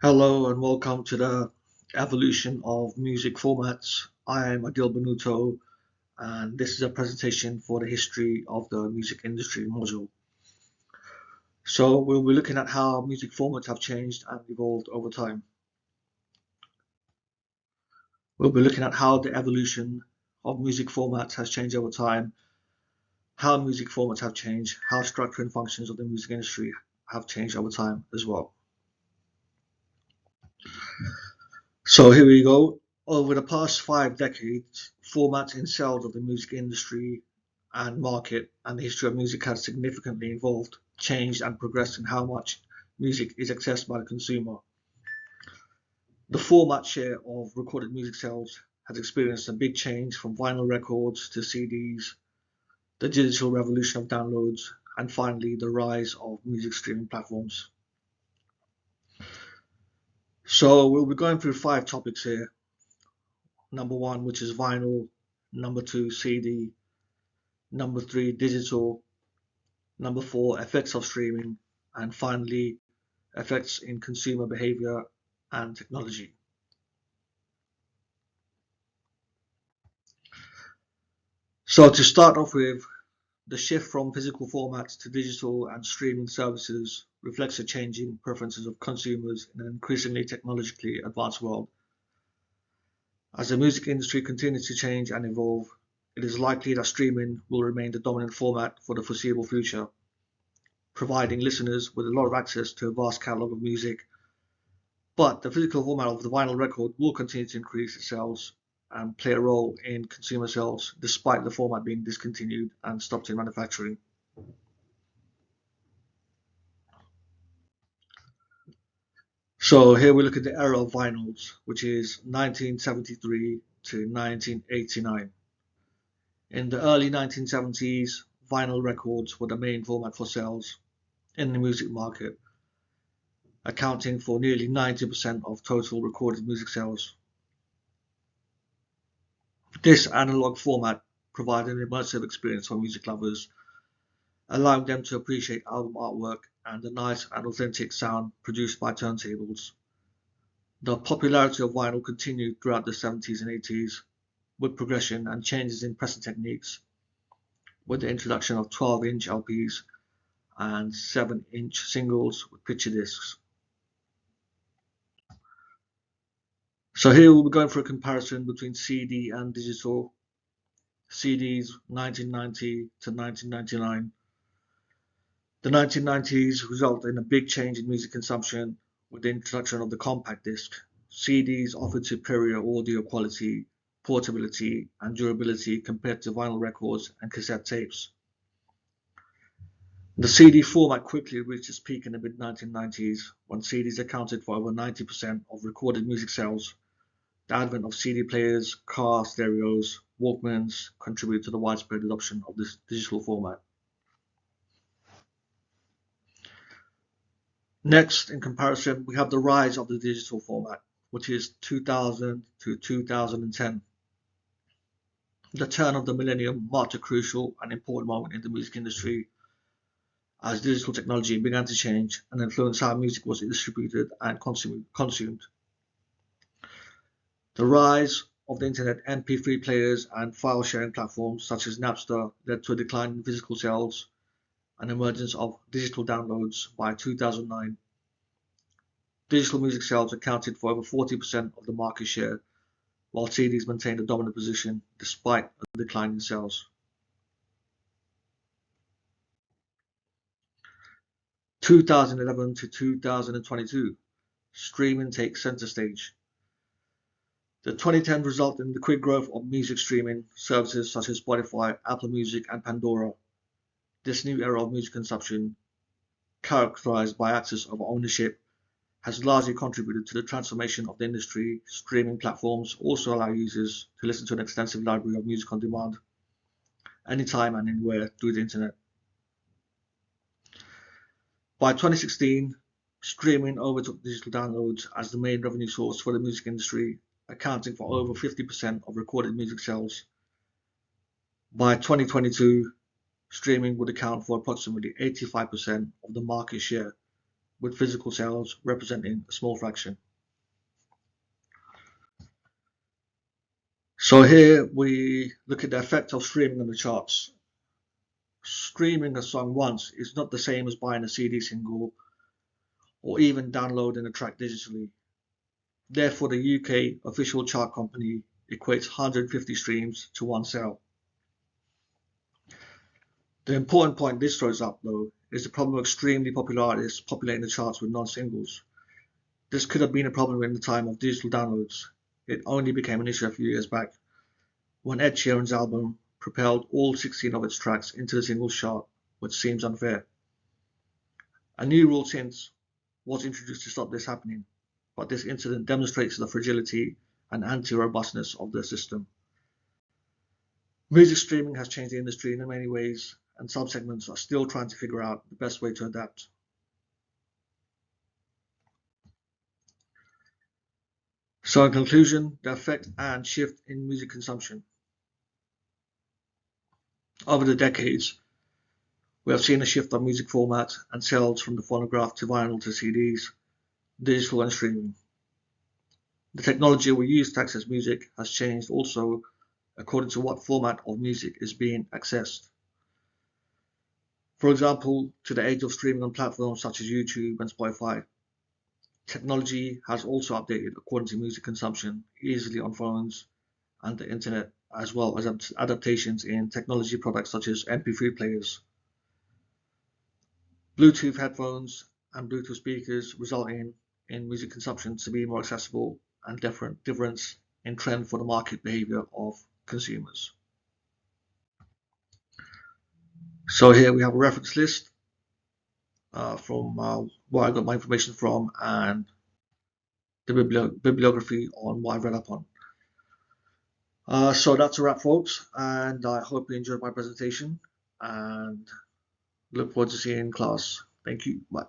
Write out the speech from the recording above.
Hello and welcome to the evolution of music formats. I am Adil Benuto, and this is a presentation for the history of the music industry module. So we'll be looking at how music formats have changed and evolved over time. We'll be looking at how the evolution of music formats has changed over time, how music formats have changed, how structure and functions of the music industry have changed over time as well. So here we go. Over the past 5 decades, formats and sales of the music industry and market and the history of music has significantly evolved, changed, and progressed in how much music is accessed by the consumer. The format share of recorded music sales has experienced a big change from vinyl records to CDs, the digital revolution of downloads, and finally the rise of music streaming platforms. So we'll be going through 5 topics here. Number one, which is vinyl. Number two, CD. Number three, digital. Number four, effects of streaming. And finally, effects in consumer behavior and technology. So to start off with, the shift from physical formats to digital and streaming services reflects the changing preferences of consumers in an increasingly technologically advanced world. As the music industry continues to change and evolve, it is likely that streaming will remain the dominant format for the foreseeable future, providing listeners with a lot of access to a vast catalogue of music. But the physical format of the vinyl record will continue to increase its sales and play a role in consumer sales, despite the format being discontinued and stopped in manufacturing. So here we look at the era of vinyls, which is 1973 to 1989. In the early 1970s, vinyl records were the main format for sales in the music market, accounting for nearly 90% of total recorded music sales. This analog format provided an immersive experience for music lovers, allowing them to appreciate album artwork and the nice and authentic sound produced by turntables. The popularity of vinyl continued throughout the 70s and 80s, with progression and changes in pressing techniques, with the introduction of 12-inch LPs and 7-inch singles with picture discs. So here we'll be going for a comparison between CD and digital. CDs 1990 to 1999. The 1990s resulted in a big change in music consumption with the introduction of the compact disc. CDs offered superior audio quality, portability, and durability compared to vinyl records and cassette tapes. The CD format quickly reached its peak in the mid-1990s when CDs accounted for over 90% of recorded music sales. The advent of CD players, car stereos, Walkmans contributed to the widespread adoption of this digital format. Next, in comparison, we have the rise of the digital format, which is 2000 to 2010. The turn of the millennium marked a crucial and important moment in the music industry as digital technology began to change and influence how music was distributed and consumed. The rise of the internet, MP3 players, and file sharing platforms such as Napster led to a decline in physical sales and emergence of digital downloads. By 2009, digital music sales accounted for over 40% of the market share, while CDs maintained a dominant position despite a decline in sales. 2011 to 2022, streaming takes center stage. The 2010 resulted in the quick growth of music streaming services such as Spotify, Apple Music, and Pandora. This new era of music consumption, characterized by access of ownership, has largely contributed to the transformation of the industry. Streaming platforms also allow users to listen to an extensive library of music on demand, anytime and anywhere through the internet. By 2016, streaming overtook digital downloads as the main revenue source for the music industry, accounting for over 50% of recorded music sales. By 2022, streaming would account for approximately 85% of the market share, with physical sales representing a small fraction. So here we look at the effect of streaming on the charts. Streaming a song once is not the same as buying a CD single or even downloading a track digitally. Therefore, the UK official chart company equates 150 streams to one sale. The important point this throws up, though, is the problem of extremely popular artists populating the charts with non-singles. This could have been a problem in the time of digital downloads. It only became an issue a few years back, when Ed Sheeran's album propelled all 16 of its tracks into the singles chart, which seems unfair. A new rule since was introduced to stop this happening, but this incident demonstrates the fragility and anti-robustness of the system. Music streaming has changed the industry in many ways, and subsegments are still trying to figure out the best way to adapt. So in conclusion, the effect and shift in music consumption. Over the decades, we have seen a shift of music format and sales from the phonograph to vinyl to CDs, digital and streaming. The technology we use to access music has changed also according to what format of music is being accessed. For example, to the age of streaming on platforms such as YouTube and Spotify, technology has also updated according to music consumption easily on phones and the internet, as well as adaptations in technology products such as MP3 players. Bluetooth headphones and Bluetooth speakers resulting in music consumption to be more accessible and difference in trend for the market behavior of consumers. So here we have a reference list from where I got my information from and the bibliography on what I've read up on. So that's a wrap, folks, and I hope you enjoyed my presentation and look forward to seeing you in class. Thank you. Bye.